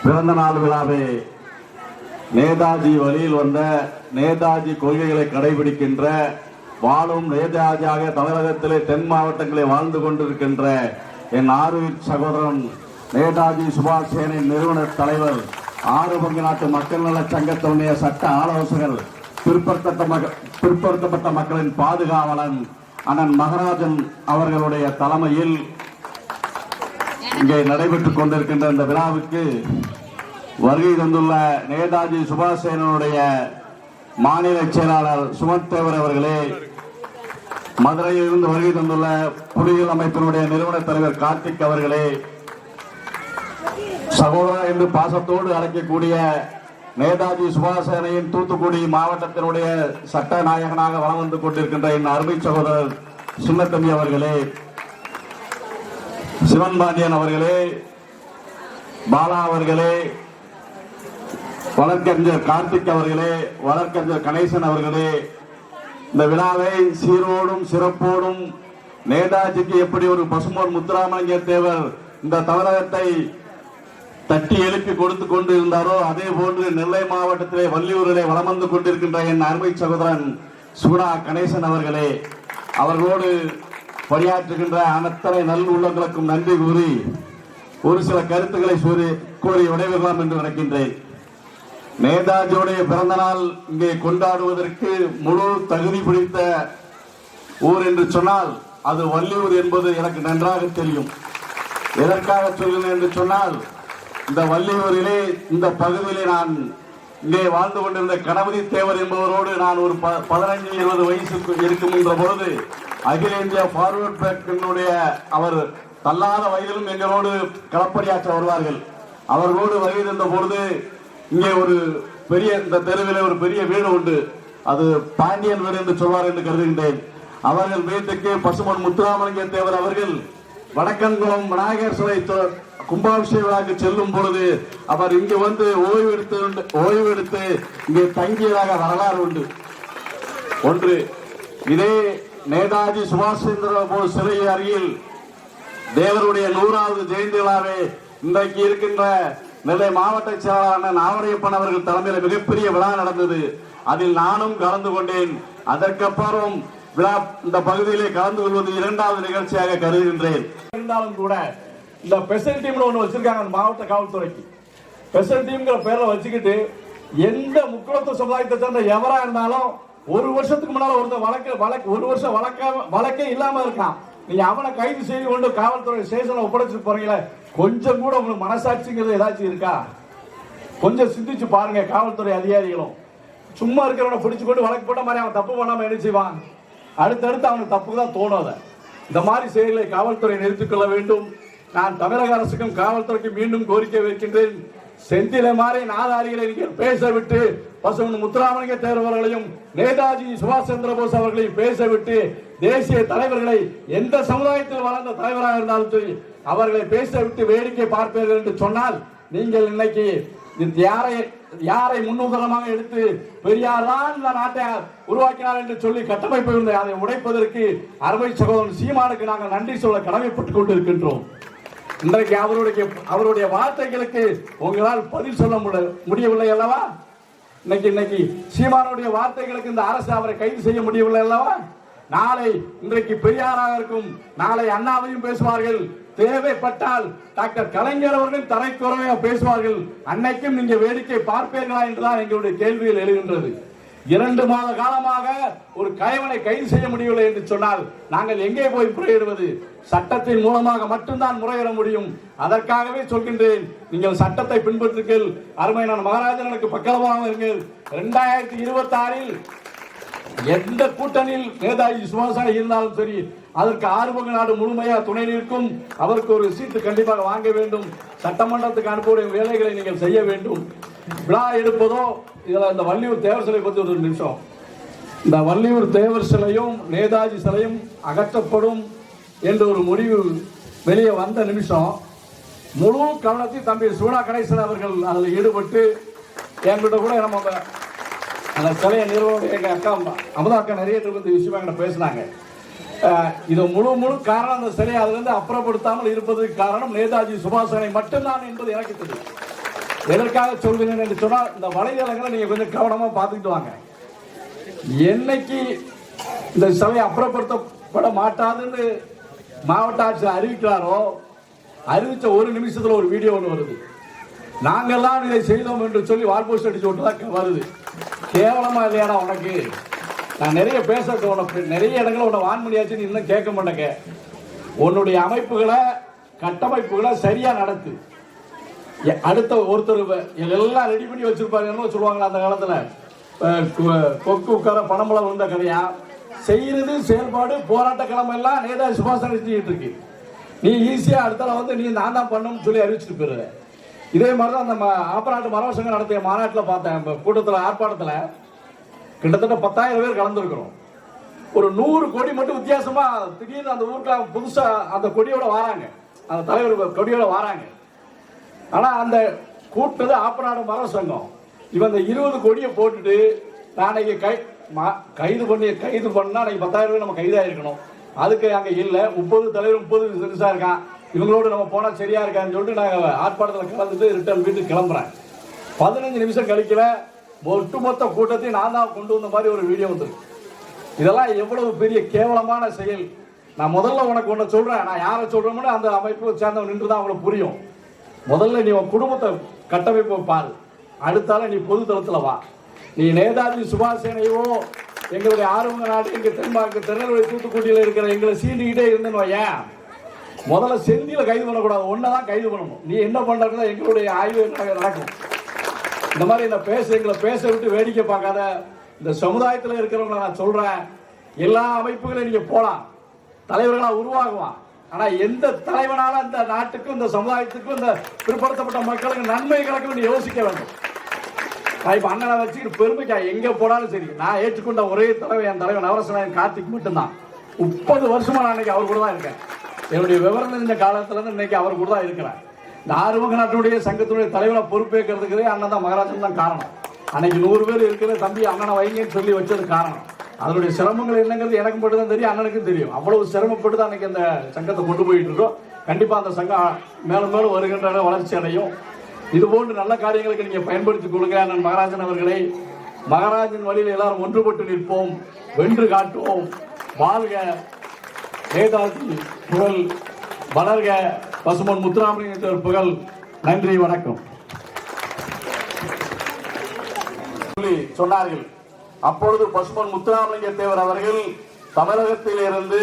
பிறந்த நாள் விழாவை நேதாஜி வழியில் வந்த நேதாஜி கொள்கைகளை கடைபிடிக்கின்ற வாழும் நேதாஜியாக தமிழகத்திலே தென் மாவட்டங்களில் வாழ்ந்து கொண்டிருக்கின்ற என் ஆறுயிர் சகோதரன் நேதாஜி சுபாஷ் சேனையின் நிறுவன தலைவர் ஆறு பங்கு நாட்டு மக்கள் நல சங்கத்தினுடைய சட்ட ஆலோசகர் பிற்படுத்தப்பட்ட மக்களின் பாதுகாவலன் அண்ணன் மகராஜன் அவர்களுடைய தலைமையில் இங்கே நடைபெற்றுக் கொண்டிருக்கின்ற இந்த விழாவுக்கு வருகை தந்துள்ள நேதாஜி சுபாஷ் சேனனுடைய மாநில செயலாளர் சுமத் தேவர் அவர்களே, மதுரையிலிருந்து வருகை தந்துள்ள புலிகள் அமைப்பினுடைய நிறுவன தலைவர் கார்த்திக் அவர்களே, சகோதரா என்று பாசத்தோடு அழைக்கக்கூடிய நேதாஜி சுபாஷ் சேனையின் தூத்துக்குடி மாவட்டத்தினுடைய சட்ட நாயகனாக வலம் வந்து கொண்டிருக்கின்ற என் அருமை சகோதரர் சின்னத்தம்பி அவர்களே, சிவன் பாண்டியன் அவர்களே, பாலா அவர்களே, வழக்கறிஞர் கார்த்திக் அவர்களே, வழக்கறிஞர் கணேசன் அவர்களே, இந்த விழாவை சீரோடும் சிறப்போடும் நேதாஜிக்கு எப்படி ஒரு பசும்பொன் முத்துராமலிங்க தேவர் இந்த தமிழகத்தை தட்டி எழுப்பி கொடுத்து கொண்டு இருந்தாரோ அதே போன்று நெல்லை மாவட்டத்திலே வள்ளியூரிலே வலம் வந்து கொண்டிருக்கின்ற என் அருமை சகோதரன் சுகுணா கணேசன் அவர்களே, அவர்களோடு பணியாற்றுகின்ற அத்தனை நல் உள்ளங்களுக்கும் நன்றி கூறி ஒரு சில கருத்துக்களை கூறி விடைபெறலாம் என்று நினைக்கின்றேன். நேதாஜியுடைய பிறந்த நாள் இங்கே கொண்டாடுவதற்கு முழு தகுதி பிடித்த ஊர் என்று சொன்னால் அது வள்ளியூர் என்பது எனக்கு நன்றாக தெரியும். எதற்காக சொல்கிறேன் என்று சொன்னால், இந்த வள்ளியூரிலே இந்த பகுதியிலே நான் இங்கே வாழ்ந்து கொண்டிருந்த கணபதி தேவர் என்பவரோடு நான் ஒரு 15-20 வயசுக்கு இருக்குகின்ற பொழுது அகில இந்திய ஃபார்வர்ட் பேக்கினுடைய அவர் தள்ளாத வயதிலும் எங்களோடு களப்பணியாற்ற வருவார்கள். அவர்களோடு வருகை தந்த பொழுது இங்கே ஒரு பெரிய இந்த தெருவில் ஒரு பெரிய வீடு உண்டு, அது பாண்டியன் வீடு என்று சொல்வார் என்று கருதுகின்றேன். அவர்கள் வீட்டுக்கு பசுமன் முத்துராமலிங்க தேவர் அவர்கள் வடக்கன்குளம் விநாயகர் சிலை கும்பாபிஷேக விழாக்கு செல்லும் பொழுது அவர் இங்கு வந்து ஓய்வு எடுத்து இங்கே தங்கியதாக வரலாறு உண்டு. ஒன்று, இதே நேதாஜி சுபாஷ் சந்திர போஸ் சிலை அருகில் தேவருடைய 100வது ஜெயந்தி விழாவை இன்றைக்கு இருக்கின்ற நெல்லை மாவட்ட செயலாளர் நாவரையப்பன் அவர்கள் தலைமையில் மிகப்பெரிய விழா நடந்தது. அதில் நானும் கலந்து கொண்டேன். அதற்கப்புறம் விழா இந்த பகுதியிலே கலந்து கொள்வது 2வது நிகழ்ச்சியாக கருதுகின்றேன். இருந்தாலும் கூட இந்த ஸ்பெஷல் டீம் ஒன்று வச்சிருக்காங்க மாவட்ட காவல்துறைக்கு. ஸ்பெஷல் டீம்ங்கிற பேர்ல வச்சுக்கிட்டு எந்த முக்குளத்து சமுதாயத்தை சேர்ந்த எவரா இருந்தாலும் ஒரு வருஷத்துக்கு முன்னால ஒரு வருஷம் வழக்கே இல்லாம இருக்கான். நீங்க அவனை கைது செய்து கொண்டு காவல்துறை ஸ்டேஷன்ல ஒப்படைச்சிட்டு போறீங்களே, கொஞ்சம் கூட உங்களுக்கு மனசாட்சிங்கிறது ஏதாச்சும் இருக்கா? கொஞ்சம் சிந்திச்சு பாருங்க. காவல்துறை அதிகாரிகளும் சும்மா இருக்கிறவனை பிடிச்சு கொண்டு வழக்கு போட்ட மாதிரி அவன் தப்பு பண்ணாம என்ன செய்வான்? அடுத்தடுத்து அவனுக்கு தப்புக்கு தான் தோணும். இந்த மாதிரி செயல்களை காவல்துறை நிறுத்திக் கொள்ள வேண்டும். நான் தமிழக அரசுக்கும் காவல்துறைக்கும் மீண்டும் கோரிக்கை வைக்கின்றேன். செந்திலை மாதிரி நாதாரிகளை நீங்கள் பேச விட்டு பசுமன் முத்துராமலிங்க தேவர் அவர்களையும் நேதாஜி சுபாஷ் சந்திர போஸ் அவர்களையும் பேச விட்டு தேசிய தலைவர்களை எந்த சமுதாயத்தில் வளர்ந்த தலைவராக இருந்தாலும் சரி அவர்களை பேச விட்டு வேடிக்கை பார்ப்பீர்கள் என்று சொன்னால் நீங்கள் இன்னைக்கு யாரை முன்னுதாரணமாக எடுத்து பெரியார் தான் இந்த நாட்டை உருவாக்கினார் என்று சொல்லி கட்டமைப்பு இருந்த அதை உடைப்பதற்கு அருமை சகோதரன் சீமானுக்கு நாங்கள் நன்றி சொல்ல கடமைப்பட்டுக் கொண்டிருக்கின்றோம். இன்றைக்கு அவருடைய வார்த்தைகளுக்கு உங்களால் பதில் சொல்ல முடியவில்லை அல்லவா? இன்னைக்கு சீமானுடைய வார்த்தைகளுக்கு இந்த அரசு அவரை கைது செய்ய முடியவில்லை அல்லவா? நாளை இன்றைக்கு பெரியாராக இருக்கும், நாளை அண்ணாவையும் பேசுவார்கள், தேவைப்பட்டால் டாக்டர் கலைஞர் அவர்களும் தரைக்குறையாக பேசுவார்கள். அன்னைக்கும் நீங்க வேடிக்கை பார்ப்பீர்களா என்றுதான் எங்களுடைய கேள்வியில் எழுகின்றது. 2 மாத காலமாக ஒரு கயவனை கைது செய்ய முடியவில்லை என்று சொன்னால் நாங்கள் எங்கே போய் முறையிடுவது? சட்டத்தின் மூலமாக மட்டும்தான் முறையிட முடியும். அதற்காகவே சொல்கின்றேன், நீங்கள் சட்டத்தை பின்பற்றுங்கள். அருமையான மகாராஜனுக்கு பக்கபலமாக இருங்கள். 2026 எந்த கூட்டணியில் நேதாஜி சுபாஷ் இருந்தாலும் சரி அதற்கு 6 பங்கு நாடு முழுமையாக துணை நிற்கும். அவருக்கு ஒரு சீட்டு கண்டிப்பாக வாங்க வேண்டும். சட்டமன்றத்துக்கு அனுப்பக்கூடிய வேலைகளை நீங்கள் செய்ய வேண்டும். விழா எடுப்பதோ இதுல இந்த வள்ளியூர் தேவர் சிலை பற்றி ஒரு நிமிஷம். இந்த வள்ளியூர் தேவர் சிலையும் நேதாஜி சிலையும் அகற்றப்படும் என்ற ஒரு முடிவு வெளியே வந்த நிமிஷம் முழு கவனத்தையும் தம்பி சுகுணா கணேசன் அவர்கள் அதில் ஈடுபட்டு என்கிட்ட கூட நம்ம அந்த சிலையை நிறுவனம் எங்க அக்கா அமுதா அக்கா நிறைய இந்த விஷயமா எங்கிட்ட பேசினாங்க. இது முழு காரணம் அந்த சிலையை அதிலிருந்து அப்புறப்படுத்தாமல் இருப்பதற்கு காரணம் நேதாஜி சுபாஷனை மட்டும்தான் என்பது எனக்கு தெரியும். எதற்காக சொல்கிறேன் என்று சொன்னால், இந்த வலைதளங்களை நீங்க கொஞ்சம் கவனமா பார்த்துக்கிட்டு வாங்க. என்னைக்கு இந்த சிலை அப்புறப்படுத்தப்பட மாட்டாதுன்னு மாவட்ட ஆட்சியர் அறிவிக்கிறாரோ, அறிவிச்ச ஒரு நிமிஷத்துல ஒரு வீடியோ ஒன்று வருது. நாங்கெல்லாம் இதை செய்தோம் என்று சொல்லி வால்போஸ்ட் அடிச்சு விட்டுதான் வருது. கேவலமா இல்லையாடா உனக்கு? நான் நிறைய பேச நிறைய இடங்களை உன்னை வான்மொழியாச்சுன்னு இன்னும் கேட்க மாட்டேங்க. உன்னுடைய அமைப்புகளை கட்டமைப்புகளை சரியா நடத்து. அடுத்த ஒருத்தர் எல்லாம் ரெடி பண்ணி வச்சிருப்பாங்க சொல்லுவாங்களா அந்த காலத்துல, கொக்கு உட்கார பணம்பளம் விழுந்த கதையா. செய்யறது செயல்பாடு போராட்ட கிழமை எல்லாம் நேதாஜி சுபாஷ் செஞ்சுட்டு இருக்கு. நீ ஈஸியா அடுத்தால நீ நான் தான் பண்ணணும்னு சொல்லி அறிவிச்சுட்டு போயிருத. இதே மாதிரிதான் அந்த ஆப்பநாட்டு மரவ சங்கம் நடத்திய மாநாட்டில் பார்த்தேன். கூட்டத்தில் ஆர்ப்பாட்டத்தில் கிட்டத்தட்ட 10,000 பேர் கலந்துருக்கிறோம். ஒரு 100 கொடி மட்டும் வித்தியாசமா திடீர்னு அந்த ஊருக்கு புதுசா அந்த கொடியோட வராங்க, அந்த தலைவர் கொடியோட வராங்க. ஆனா அந்த கூட்டது ஆப்பநாடு மரவ சங்கம். இவன் இந்த 20 கொடியை போட்டுட்டு நாளைக்கு கைது பண்ணா அன்னைக்கு 10,000 பேர் நம்ம கைதாயிருக்கணும். அதுக்கு அங்க இல்ல 30 தலைவர் 30 சிறுசா இருக்கான், இவங்களோடு நம்ம போனா சரியா இருக்கான்னு சொல்லிட்டு நாங்க ஆர்ப்பாட்டத்தில் கலந்துட்டு ரிட்டர்ன் வீட்டுக்கு கிளம்புறேன். 15 நிமிஷம் கழிக்கல ஒட்டுமொத்த கூட்டத்தையும் நான் தான் கொண்டு வந்த மாதிரி ஒரு வீடியோ வந்துருக்கு. இதெல்லாம் எவ்வளவு பெரிய கேவலமான செயல். நான் முதல்ல உனக்கு ஒன்று சொல்றேன், நான் யாரை சொல்றேன்னு அந்த அமைப்பு சேர்ந்தவன் நின்று தான் அவங்களுக்கு புரியும். முதல்ல நீ உன் குடும்பத்தை கட்டமைப்பை பாரு, அடுத்தால நீ பொது தளத்தில் வா. நீ நேதாஜி சுபாஷனையோ எங்களுடைய ஆர்வங்க நாடு எங்க தென்பாக்கு திருநெல்வேலி தூத்துக்குடியில் இருக்கிற எங்களை சீண்டிக்கிட்டே இருந்தேன்னு வையன், முதல்ல செந்தியில கைது பண்ணக்கூடாது, ஒன்னதான் கைது பண்ணணும். நீ என்ன பண்றதா எங்களுடைய ஆய்வு நடக்கும். இந்த மாதிரி எங்களை பேச விட்டு வேடிக்கை பார்க்காத. இந்த சமுதாயத்தில் இருக்கிறவங்களை நான் சொல்றேன், எல்லா அமைப்புகளையும் நீங்க போலாம், தலைவர்களா உருவாகுவான். ஆனா எந்த தலைவனால இந்த நாட்டுக்கும் இந்த சமுதாயத்துக்கும் இந்த பிற்படுத்தப்பட்ட மக்களுக்கு நன்மை கிடக்கும் யோசிக்க வேண்டும். இப்ப அண்ணனை வச்சுக்கிட்டு பெருமைக்கா எங்க போனாலும் சரி, நான் ஏற்றுக்கொண்ட ஒரே தலைவர் என் தலைவர் நவரசனாயன் கார்த்திக் மட்டும்தான். 30 வருஷமா நான் இன்னைக்கு அவர் கூட தான் இருக்கேன். என்னுடைய விவரம் தெரிஞ்ச காலத்துல இருந்து இன்னைக்கு அவர் கூட தான் இருக்கிறேன். இந்த ஆறுமுக நாட்டுடைய சங்கத்தினுடைய தலைவரை பொறுப்பேற்கிறதுக்கு அண்ணன் தான் மகாராஜன் தான் காரணம். அன்னைக்கு 100 பேர் இருக்கிற தம்பி அண்ணனை வைங்கன்னு சொல்லி வச்சது காரணம். அதனுடைய சிரமங்கள் என்னங்கிறது எனக்கு மட்டும் தான் தெரியும், அண்ணனுக்கும் தெரியும். அவ்வளவு சிரமப்பட்டு தான் அன்னைக்கு அந்த சங்கத்தை கொண்டு போயிட்டு இருக்கோம். கண்டிப்பா அந்த சங்கம் மேலும் மேலும் வருகின்ற வளர்ச்சி அடையும். இது போன்று நல்ல காரியங்களுக்கு நீங்க பயன்படுத்திக் கொள்ளுங்க. அண்ணன் மகாராஜன் அவர்களை, மகாராஜன் வழியில் எல்லாரும் ஒன்றுபட்டு நிற்போம், வென்று காட்டுவோம். வாழ்க நேதாஜி புகழ், வளர்க பசுமன் முத்துராமலிங்கத்தேவர் புகழ். நன்றி, வணக்கம். சொன்னார்கள். அப்பொழுது பசுமன் முத்துராமலிங்கத்தேவர் அவர்கள் தமிழகத்தில் இருந்து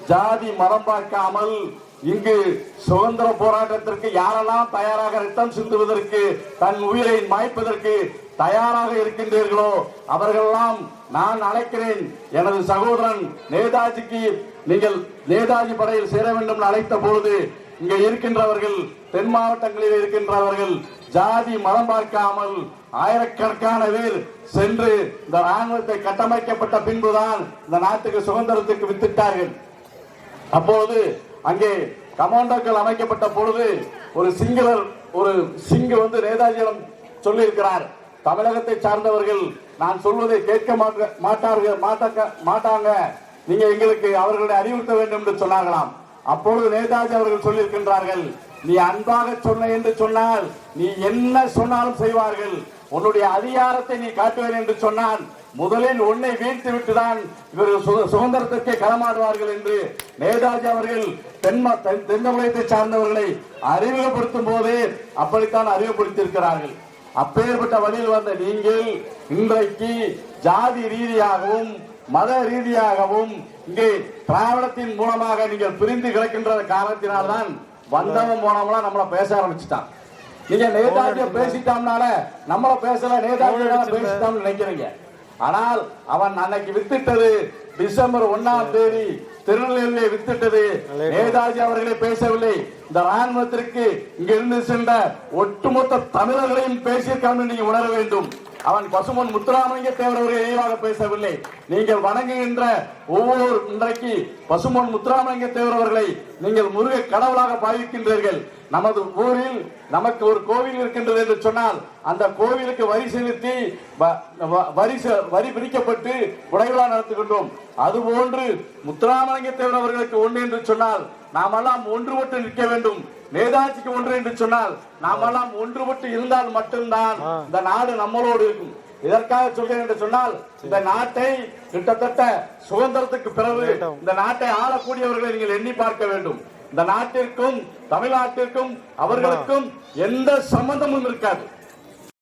ஜாதி மதம் பார்க்காமல் இங்கு சுதந்திர போராட்டத்திற்கு யாரெல்லாம் தயாராக ரத்தம் சிந்துவதற்கு தன் உயிரை மாய்ப்பதற்கு தயாராக இருக்கின்றீர்களோ அவர்களெல்லாம் நான் அழைக்கிறேன். எனது சகோதரன் நேதாஜிக்கு நீங்கள் நேதாஜி படையில் சேர வேண்டும் அழைத்த பொழுது இங்க இருக்கின்றவர்கள், தென் மாவட்டங்களில் இருக்கின்றவர்கள் ஜாதி மதம் பார்க்காமல் ஆயிரக்கணக்கான பேர் சென்று இந்த ராணுவத்தை கட்டமைக்கப்பட்ட பின்புதான் இந்த நாட்டுக்கு சுதந்திரத்துக்கு வித்திட்டார்கள். அப்போது அங்கே கமாண்டோக்கள் அமைக்கப்பட்ட பொழுது ஒரு சிங்கு நேதாஜியிடம் சொல்லி இருக்கிறார், தமிழகத்தை சார்ந்தவர்கள் நான் சொல்வதை கேட்க மாட்டாங்க, நீங்க எங்களுக்கு அவர்களை அறிவுறுத்த வேண்டும் என்று சொன்னார்களாம். அப்பொழுது நேதாஜி அவர்கள் சொல்லியிருக்கின்றார்கள், நீ அன்பாக சொன்ன என்று சொன்னால் நீ என்ன சொன்னாலும் செய்வார்கள், உன்னுடைய அதிகாரத்தை நீ காட்டுவேன் என்று சொன்னான், முதலில் உன்னை வீழ்த்தி விட்டுதான் இவர்கள் சுதந்திரத்திற்கே களமாடுவார்கள் என்று நேதாஜி அவர்கள் தென் தமிழகத்தை சார்ந்தவர்களை அறிமுகப்படுத்தும் போதே அப்படித்தான் அறிமுகப்படுத்தியிருக்கிறார்கள். அப்பேற்பட்ட வழியில் வந்த நீங்கள் இன்றைக்கு ஜாதி ரீதியாகவும் மத ரீதியாகவும் இங்கே திராவிடத்தின் மூலமாக நீங்கள் பிரிந்து கிடக்கின்ற காரணத்தினால்தான் வந்தவன் போனவங்களா நம்மள பேச ஆரம்பிச்சுட்டான். நீங்க நேதாஜிய பேசிட்டோம்னால நம்மள பேசல, நேதாஜியால பேசிட்டோம்னு நினைக்கிறீங்க. ஆனால் அவன் அன்னைக்கு வித்திட்டது டிசம்பர் 1ஆம் தேதி திருநெல்வேலியை வித்திட்டது நேதாஜி அவர்களை பேசவில்லை. இந்த ராணுவத்திற்கு இங்கிருந்து சென்ற ஒட்டுமொத்த தமிழர்களையும் பேசியிருக்காங்க. நீங்க உணர வேண்டும். அவன் பசுமன் முத்துராமலிங்க தேவர் அவர்கள் நினைவாக பேசவில்லை. நீங்கள் வணங்குகின்ற ஒவ்வொரு இன்றைக்கு பசுமன் முத்துராமலிங்க தேவர் அவர்களை நீங்கள் முருக கடவுளாக பாவிக்கின்றீர்கள். நமது ஊரில் நமக்கு ஒரு கோவில் இருக்கின்றது என்று சொன்னால் அந்த கோவிலுக்கு வரி செலுத்தி வரி பிரிக்கப்பட்டு உடைவிழா நடத்துகின்றோம். அதுபோன்று முத்துராமலிங்க தேவர் அவர்களுக்கு ஒன்று என்று சொன்னால் நாமெல்லாம் ஒன்றுபட்டு நிற்க வேண்டும். நேதாஜிக்கு ஒன்று என்று சொன்னால் நாமெல்லாம் ஒன்றுபட்டு இருந்தால் மட்டும்தான் இந்த நாடு நம்மளோடு இருக்கும். இதற்காக சொல்கிறேன் என்று சொன்னால் இந்த நாட்டை கிட்டத்தட்ட சுதந்திரத்துக்கு பிறகு இந்த நாட்டை ஆளக்கூடியவர்களை நீங்கள் எண்ணி பார்க்க வேண்டும். இந்த நாட்டிற்கும் தமிழ்நாட்டிற்கும் அவர்களுக்கும் எந்த சம்பந்தமும் இருக்காது.